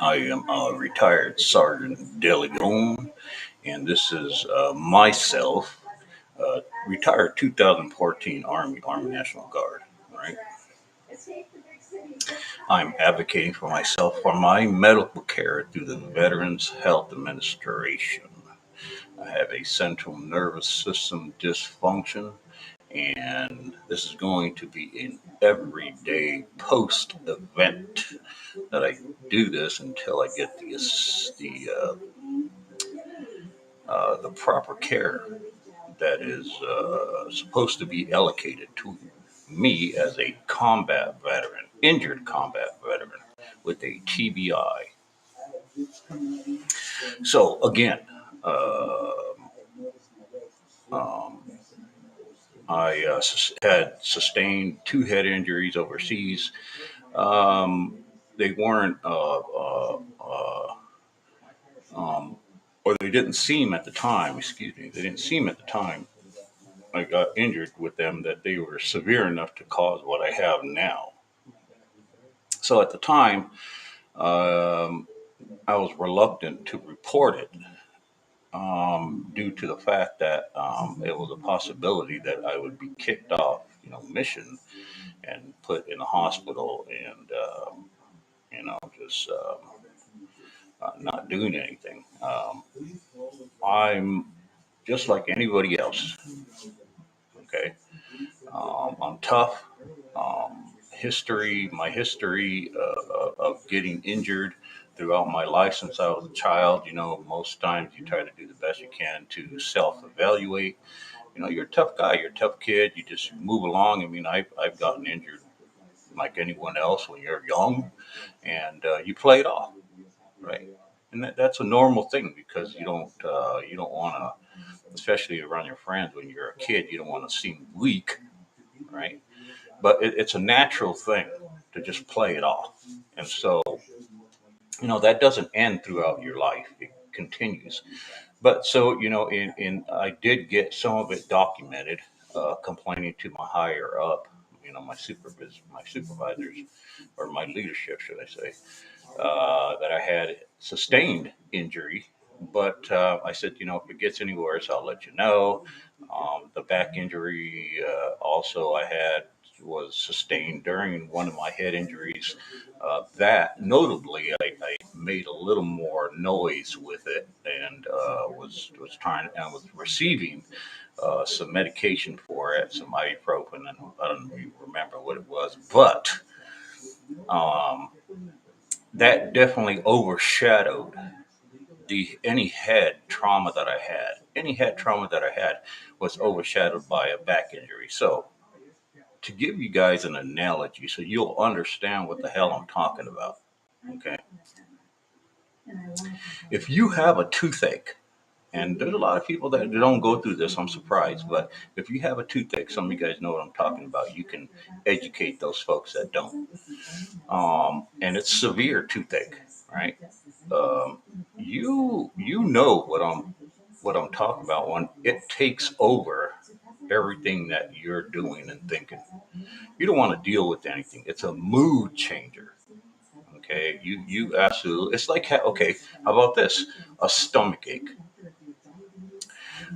I am a retired Sergeant De Leon, and this is myself, retired 2014 Army National Guard. Right, I'm advocating for myself for my medical care through the Veterans Health Administration. I have a central nervous system dysfunction, and this is going to be an everyday post event that I do this until I get the proper care that is supposed to be allocated to me as a combat veteran, injured combat veteran with a TBI. So again, uh, um, I had sustained two head injuries overseas. Um, they weren't, um, or they didn't seem at the time. Excuse me. They didn't seem at the time I got injured with them that they were severe enough to cause what I have now. So at the time, um, I was reluctant to report it due to the fact that it was a possibility that I would be kicked off, mission and put in a hospital and just not doing anything. I'm just like anybody else. Okay, I'm tough. My history of getting injured throughout my life since I was a child. Most times you try to do the best you can to self-evaluate. You're a tough guy. You're a tough kid. You just move along. I mean, I've gotten injured like anyone else when you're young, and you play it off, right? And that's a normal thing because you don't want to, especially around your friends when you're a kid, you don't want to seem weak, right? But it's a natural thing to just play it off, and so that doesn't end throughout your life; it continues. But so in I did get some of it documented, complaining to my higher up, my supervisors, or my leadership, should I say, that I had sustained injury. But I said, if it gets any worse, I'll let you know. The back injury also I had was sustained during one of my head injuries. That notably, I made a little more noise with it and was trying and was receiving some medication for it, some ibuprofen, and I don't even remember what it was, but um, that definitely overshadowed the any head trauma that I had. Any head trauma that I had was overshadowed by a back injury. So to give you guys an analogy, so you'll understand what the hell I'm talking about. Okay, if you have a toothache, and there's a lot of people that don't go through this, I'm surprised, but if you have a toothache, some of you guys know what I'm talking about. You can educate those folks that don't. And it's severe toothache, right? Um, you know what I'm talking about when it takes over everything that you're doing and thinking. You don't want to deal with anything. It's a mood changer. Okay, you absolutely. It's like okay. How about this? A stomach ache.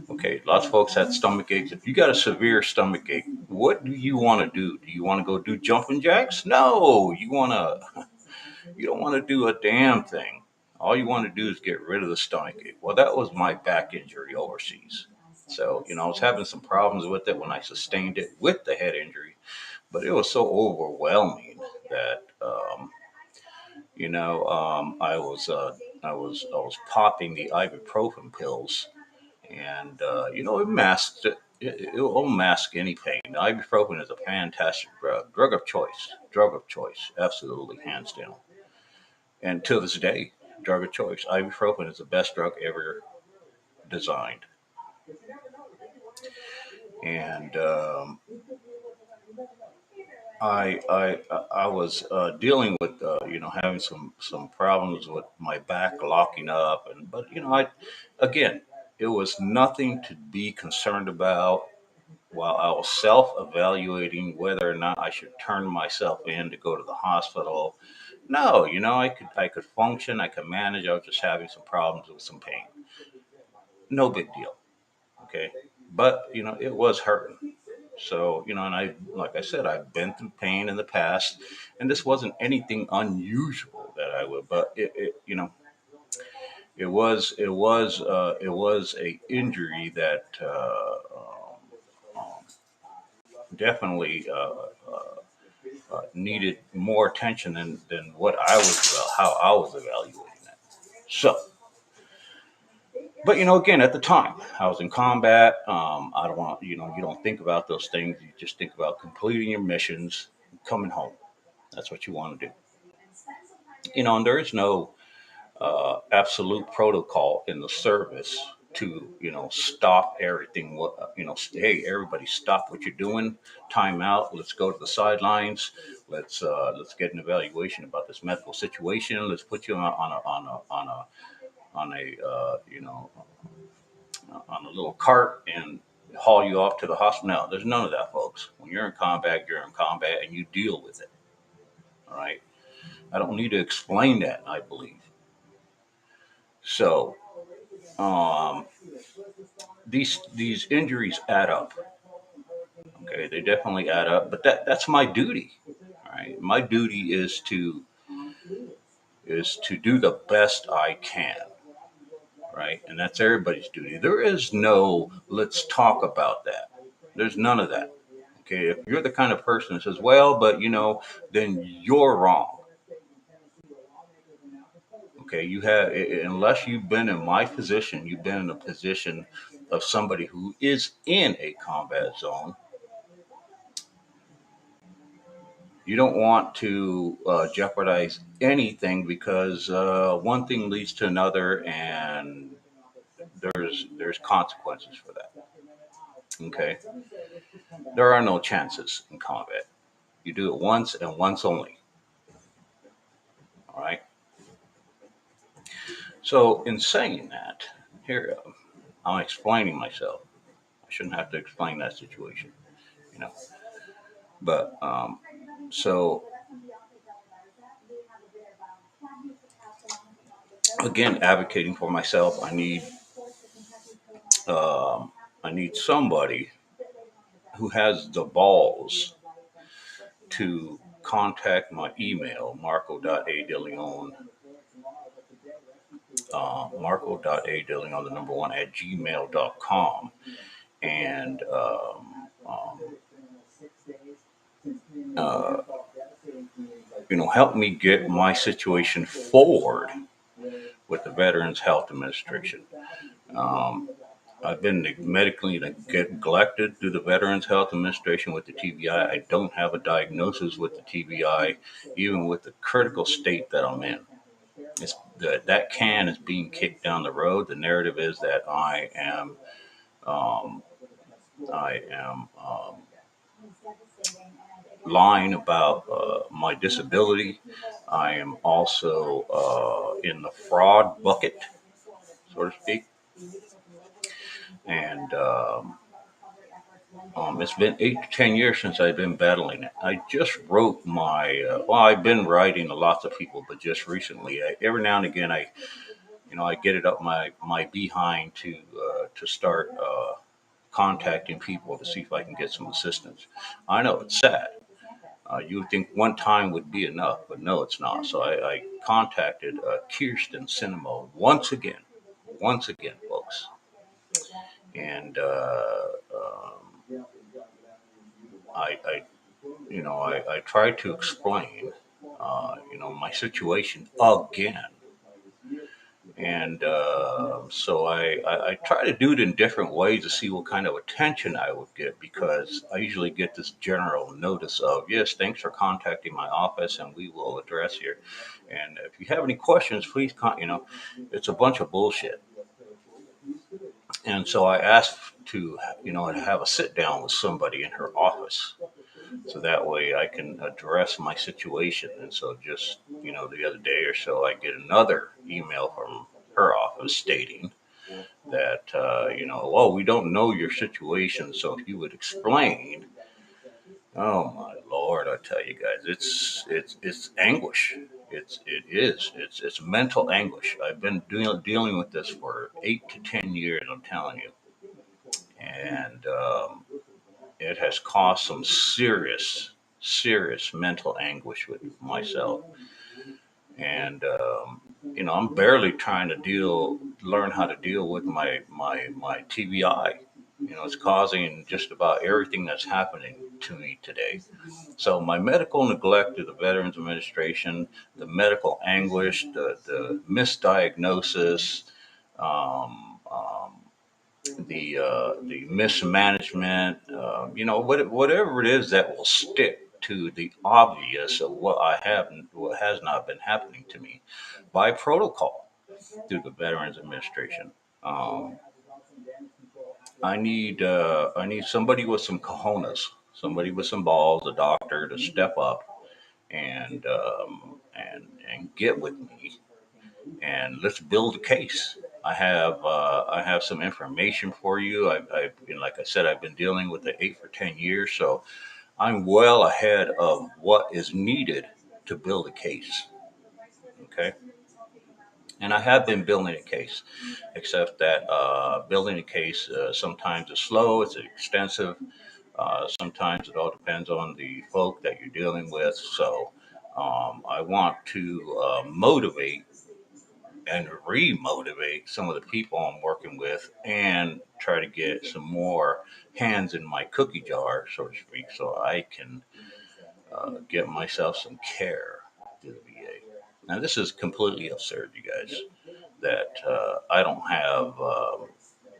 Okay, lots of folks had stomach aches. If you got a severe stomach ache, what do you want to do? Do you want to go do jumping jacks? No, you don't want to do a damn thing. All you want to do is get rid of the stomach ache. Well, that was my back injury overseas. So, I was having some problems with it when I sustained it with the head injury, but it was so overwhelming that, I was popping the ibuprofen pills, and it masks it. It will mask any pain. Ibuprofen is a fantastic drug of choice, absolutely, hands down. And to this day, drug of choice. Ibuprofen is the best drug ever designed. And I was dealing with having some problems with my back locking up, and but I again it was nothing to be concerned about while I was self evaluating whether or not I should turn myself in to go to the hospital. No, I could function, I could manage. I was just having some problems with some pain. No big deal. Okay. But it was hurting. So, and I, like I said, I've been through pain in the past, and this wasn't anything unusual that I would, but it was a injury that definitely needed more attention than what I was, how I was evaluating it. So, but again, at the time, I was in combat. I don't want, you don't think about those things. You just think about completing your missions, coming home. That's what you want to do. And there is no absolute protocol in the service to stop everything. What hey, everybody, stop what you're doing. Time out. Let's go to the sidelines. Let's get an evaluation about this medical situation. Let's put you on a little cart and haul you off to the hospital. No, there's none of that, folks. When you're in combat, you're in combat, and you deal with it. All right. I don't need to explain that. I believe so. Um, these injuries add up. Okay, they definitely add up. But that's my duty. All right, my duty is to do the best I can. Right, and that's everybody's duty. There is no let's talk about that. There's none of that. Okay, if you're the kind of person that says, well, but then you're wrong. Okay, unless you've been in my position, you've been in a position of somebody who is in a combat zone. You don't want to jeopardize anything because one thing leads to another, and there's consequences for that. Okay, there are no chances in combat. You do it once and once only. All right. So in saying that, here I'm explaining myself. I shouldn't have to explain that situation, you know. But so again, advocating for myself, I need somebody who has the balls to contact my email, marco.adeleon, marco.adeleon, the number one, at gmail.com. And, uh, help me get my situation forward with the Veterans Health Administration. Um, I've been medically neglected through the Veterans Health Administration with the TBI. I don't have a diagnosis with the TBI, even with the critical state that I'm in. That can is being kicked down the road. The narrative is that um, I am lying about my disability. I am also in the fraud bucket, so to speak. And it's been 8 to 10 years since I've been battling it. I just wrote I've been writing to lots of people, but just recently, every now and again, I get it up my behind to start contacting people to see if I can get some assistance. I know it's sad. You would think one time would be enough, but no, it's not. So I contacted Kirsten Cinema once again, folks, and I I tried to explain, my situation again. And so I try to do it in different ways to see what kind of attention I would get because I usually get this general notice of, yes, thanks for contacting my office and we will address you. And if you have any questions, please, it's a bunch of bullshit. And so I asked to have a sit down with somebody in her office so that way I can address my situation. And so just, the other day or so, I get another email from her office stating that, well, we don't know your situation. So if you would explain, oh my Lord, I tell you guys, it's anguish. It's mental anguish. I've been dealing with this for 8 to 10 years. I'm telling you, and it has caused some serious mental anguish with myself. And I'm barely trying to learn how to deal with my TBI. It's causing just about everything that's happening to me today. So my medical neglect to the Veterans Administration, the medical anguish, the misdiagnosis, um, um, the mismanagement, whatever it is that will stick to the obvious of what has not been happening to me by protocol through the Veterans Administration. Um, I need somebody with some cojones, somebody with some balls, a doctor to step up and get with me, and let's build a case. I have some information for you. Like I said, I've been dealing with it 8 for 10 years, so I'm well ahead of what is needed to build a case. Okay, and I have been building a case, except that building a case sometimes is slow, it's extensive. Sometimes it all depends on the folk that you're dealing with. So I want to motivate and re-motivate some of the people I'm working with, and try to get some more hands in my cookie jar, so to speak, so I can get myself some care through the VA. Now, this is completely absurd, you guys, that I don't have,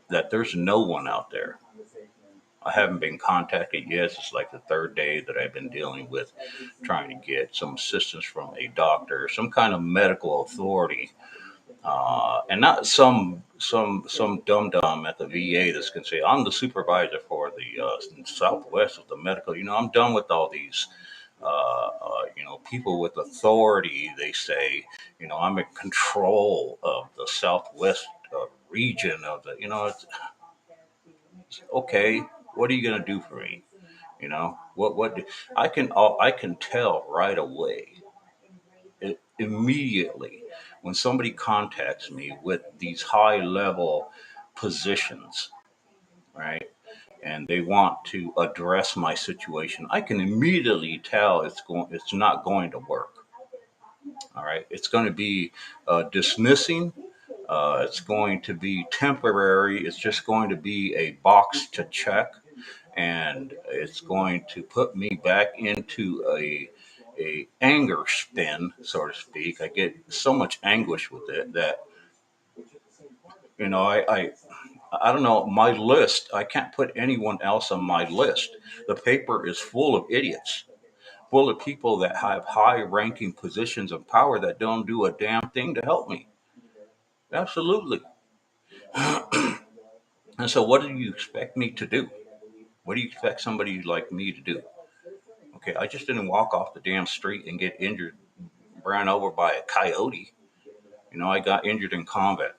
that there's no one out there. I haven't been contacted yet. It's like the third day that I've been dealing with trying to get some assistance from a doctor, some kind of medical authority, and not some dum dum at the VA that's going to say I'm the supervisor for the Southwest of the medical. I'm done with all these. People with authority. They say, I'm in control of the Southwest region of the. It's okay. What are you going to do for me? I can tell right away, immediately, when somebody contacts me with these high level positions, right? And they want to address my situation, I can immediately tell it's not going to work. All right, it's going to be dismissing. It's going to be temporary. It's just going to be a box to check, and it's going to put me back into a anger spin, so to speak. I get so much anguish with it that I don't know, my list. I can't put anyone else on my list. The paper is full of idiots, full of people that have high ranking positions of power that don't do a damn thing to help me. Absolutely. And so, what do you expect me to do? What do you expect somebody like me to do? Okay, I just didn't walk off the damn street and get injured, ran over by a coyote. I got injured in combat,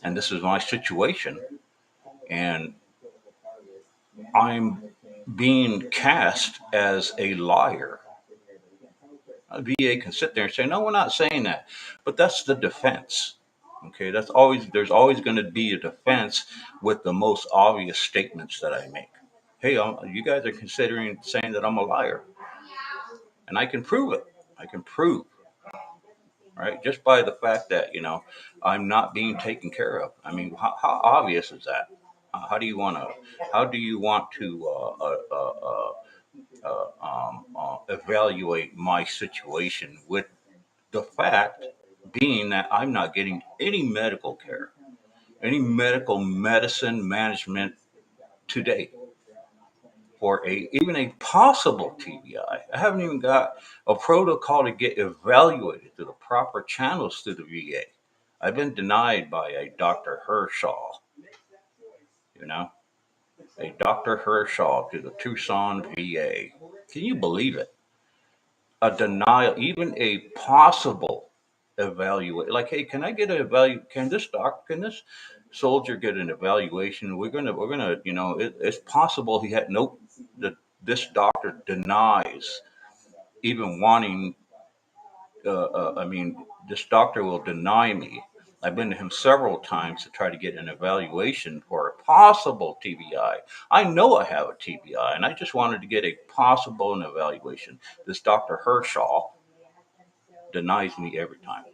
and this is my situation, and I'm being cast as a liar. A VA can sit there and say, "No, we're not saying that," but that's the defense. Okay, there's always going to be a defense with the most obvious statements that I make. Hey, you guys are considering saying that I'm a liar, and I can prove it. I can prove, right, just by the fact that I'm not being taken care of. I mean, how obvious is that? How do you want to? How do you want to evaluate my situation with the fact being that I'm not getting any medical care, any medical medicine management today for even a possible TBI. I haven't even got a protocol to get evaluated through the proper channels through the VA. I've been denied by a Dr. Hershaw, you know, a Dr. Hershaw to the Tucson VA. Can you believe it? A denial, even a possible evaluate. Like, hey, can I get an evaluate? Can this soldier get an evaluation? We're gonna. It's possible he had no. The, this doctor denies even wanting I mean, this doctor will deny me. I've been to him several times to try to get an evaluation for a possible TBI. I know I have a TBI, and I just wanted to get a possible an evaluation. This Dr. Hershaw denies me every time.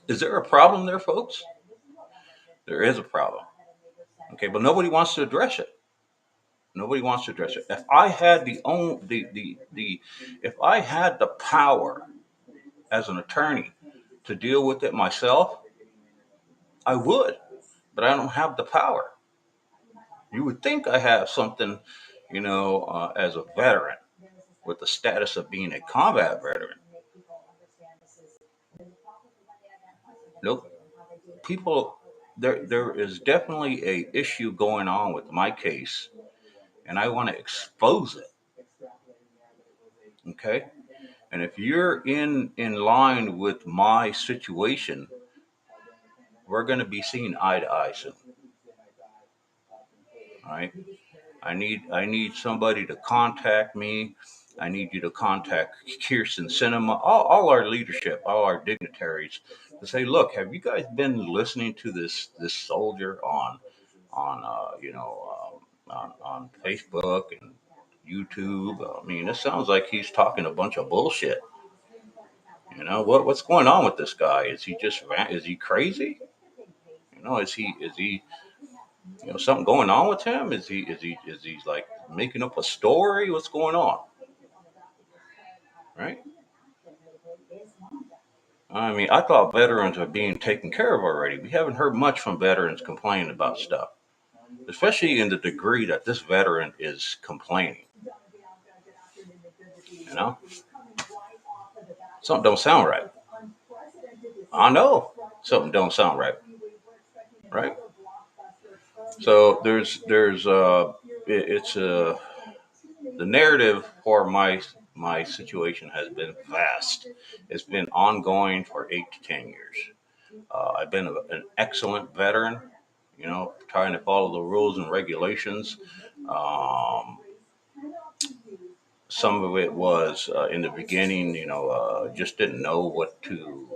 Is there a problem there, folks? There is a problem. Okay, but nobody wants to address it. Nobody wants to address it. If I had if I had the power as an attorney to deal with it myself, I would, but I don't have the power. You would think I have something, as a veteran with the status of being a combat veteran. Nope. People, there is definitely a issue going on with my case, and I want to expose it. Okay. And if you're in line with my situation, we're going to be seeing eye to eye soon. All right. I need somebody to contact me. I need you to contact Kirsten Cinema, all our leadership, all our dignitaries, to say, look, have you guys been listening to this soldier on Facebook and YouTube? I mean, it sounds like he's talking a bunch of bullshit. What's going on with this guy? Is he crazy? Is he something going on with him? Is he like making up a story? What's going on? Right? I mean, I thought veterans are being taken care of already. We haven't heard much from veterans complaining about stuff, especially in the degree that this veteran is complaining. You know, something don't sound right. I know something don't sound right. Right? So it's the narrative for my situation has been vast. It's been ongoing for 8 to 10 years. I've been an excellent veteran, trying to follow the rules and regulations. Um, some of it was in the beginning, just didn't know what to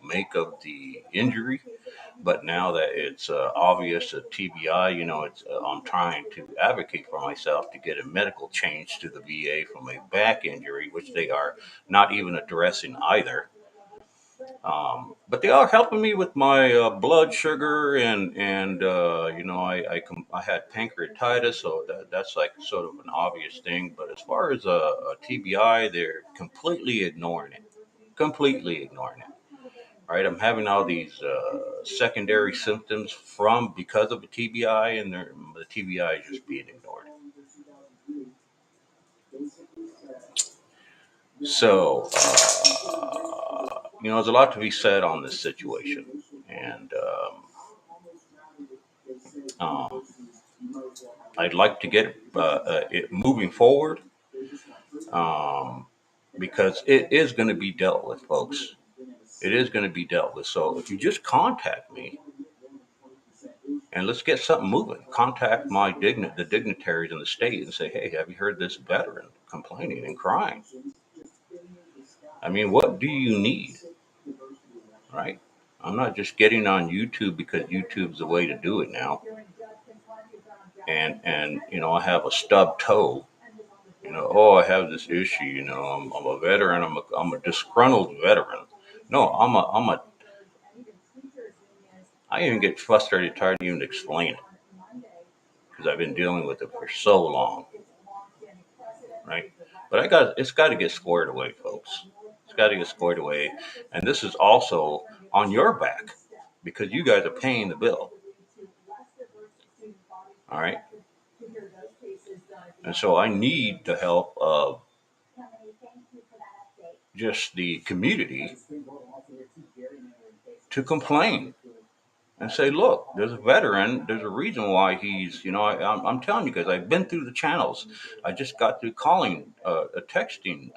make of the injury. But now that it's obvious a TBI, I'm trying to advocate for myself to get a medical change to the VA from a back injury, which they are not even addressing either. But they are helping me with my blood sugar and I had pancreatitis, so that's like sort of an obvious thing. But as far as a TBI, they're completely ignoring it, completely ignoring it. Right, I'm having all these secondary symptoms from because of a TBI, and the TBI is just being ignored. So, there's a lot to be said on this situation, and um, I'd like to get it moving forward um, because it is going to be dealt with, folks. It is going to be dealt with. So if you just contact me and let's get something moving, contact the dignitaries in the state and say, hey, have you heard this veteran complaining and crying? I mean, what do you need? Right? I'm not just getting on YouTube because YouTube's the way to do it now. And I have a stub toe. Oh, I have this issue. I'm a veteran. I'm a disgruntled veteran. No, I even get frustrated trying to even explain it because I've been dealing with it for so long, right? But it's got to get squared away, folks. It's got to get squared away, and this is also on your back because you guys are paying the bill. All right, and so I need the help of just the community to complain and say, look, there's a veteran. There's a reason why he's, I'm telling you guys, I've been through the channels. I just got through calling, texting,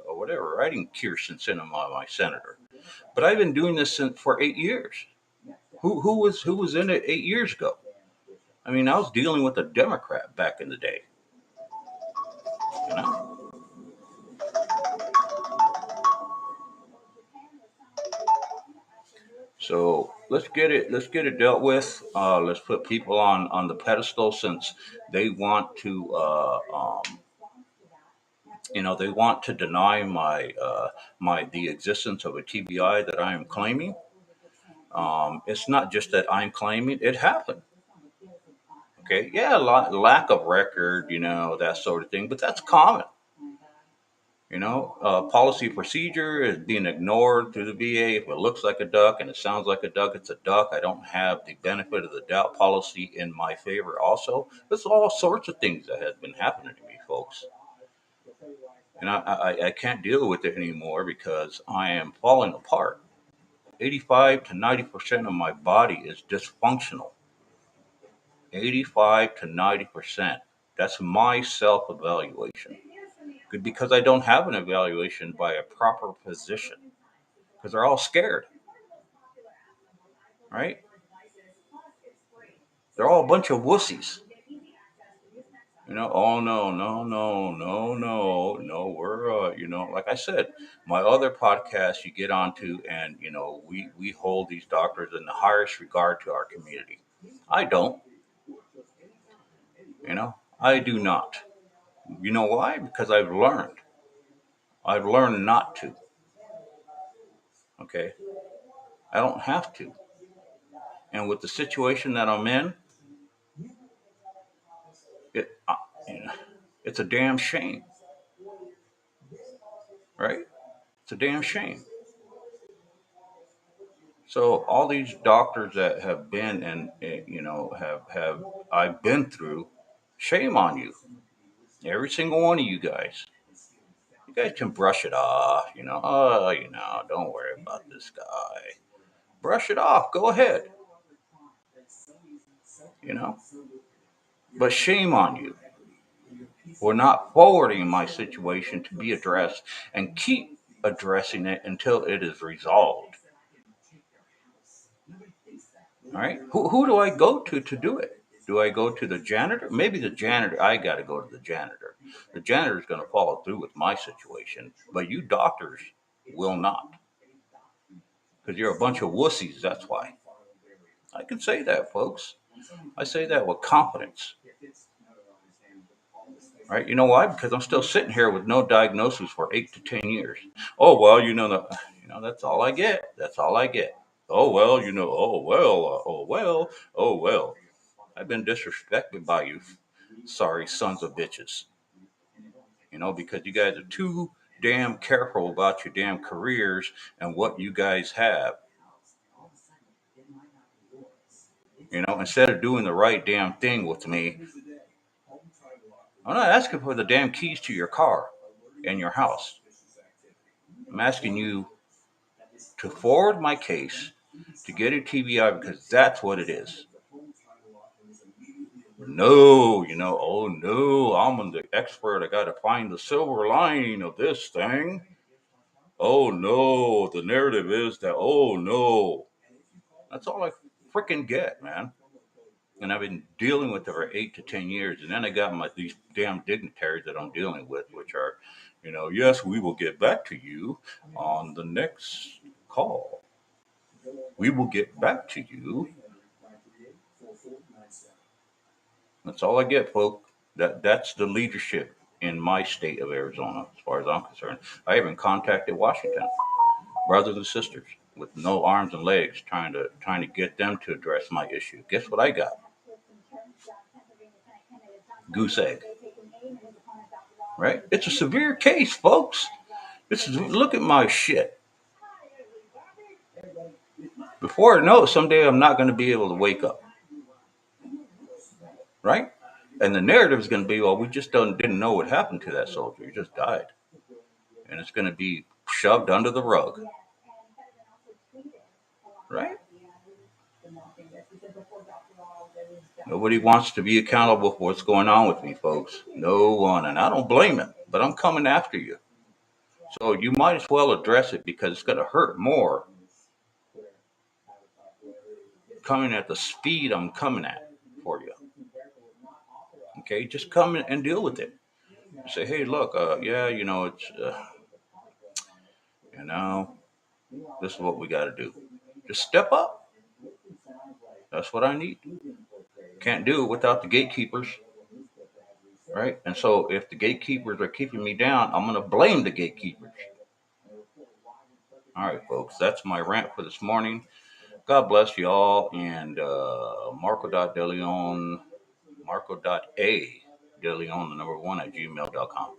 or whatever, writing Kirsten Cinema, my senator. But I've been doing this for 8 years. Who was in it 8 years ago? I mean, I was dealing with a Democrat back in the day. You know, So let's get it dealt with. Let's put people on the pedestal since they want to they want to deny my the existence of a TBI that I am claiming. It's not just that I'm claiming it happened. Okay, yeah, lack of record, that sort of thing, but that's common. Policy procedure is being ignored through the VA. If it looks like a duck and it sounds like a duck, it's a duck. I don't have the benefit of the doubt policy in my favor. Also, there's all sorts of things that have been happening to me, folks, and I can't deal with it anymore because I am falling apart. 85 to 90% of my body is dysfunctional. 85 to 90%. That's my self evaluation. Good, because I don't have an evaluation by a proper physician because they're all scared, right? They're all a bunch of wussies. Oh no, no, no, no, no, no. We're like I said, my other podcast you get onto, and we hold these doctors in the highest regard to our community. I don't, I do not. You know why? Because I've learned. I've learned not to. Okay, I don't have to. And with the situation that I'm in, it, you know, it's a damn shame, right? It's a damn shame. So all these doctors that have been and have I've been through, shame on you, every single one of you guys. You guys can brush it off, Oh, don't worry about this guy. Brush it off. Go ahead, you know. But shame on you for not forwarding my situation to be addressed and keep addressing it until it is resolved. All right. Who do I go to do it? Do I go to the janitor? Maybe the janitor. I got to go to the janitor. The janitor is going to follow through with my situation, but you doctors will not because you're a bunch of wussies. That's why. I can say that, folks. I say that with confidence. Right? You know why? Because I'm still sitting here with no diagnosis for 8 to 10 years. Oh well, that's all I get. That's all I get. Oh well, Oh well. Oh well. Oh well. I've been disrespected by you, sorry sons of bitches. Because you guys are too damn careful about your damn careers and what you guys have. Instead of doing the right damn thing with me, I'm not asking for the damn keys to your car and your house. I'm asking you to forward my case to get a TBI because that's what it is. No, oh no, I'm the expert. I got to find the silver lining of this thing. Oh no, the narrative is that, oh no. That's all I freaking get, man. And I've been dealing with it for 8 to 10 years. And then I got these damn dignitaries that I'm dealing with, which are, yes, we will get back to you on the next call. We will get back to you. That's all I get, folks. That's the leadership in my state of Arizona, as far as I'm concerned. I even contacted Washington, brothers and sisters with no arms and legs, trying to get them to address my issue. Guess what I got? Goose egg. Right? It's a severe case, folks. Look at my shit. Before I know it, someday I'm not going to be able to wake up. Right? And the narrative is going to be, well, we just didn't know what happened to that soldier. He just died. And it's going to be shoved under the rug. Right? Nobody wants to be accountable for what's going on with me, folks. No one. And I don't blame it, but I'm coming after you. So you might as well address it because it's going to hurt more coming at the speed I'm coming at for you. Okay, just come in and deal with it. Say, hey, look, it's, this is what we got to do. Just step up. That's what I need. Can't do it without the gatekeepers, right? And so if the gatekeepers are keeping me down, I'm going to blame the gatekeepers. All right, folks, that's my rant for this morning. God bless you all. And Marco.DeLeon, Marco.A. DeLeon, the number one at gmail.com.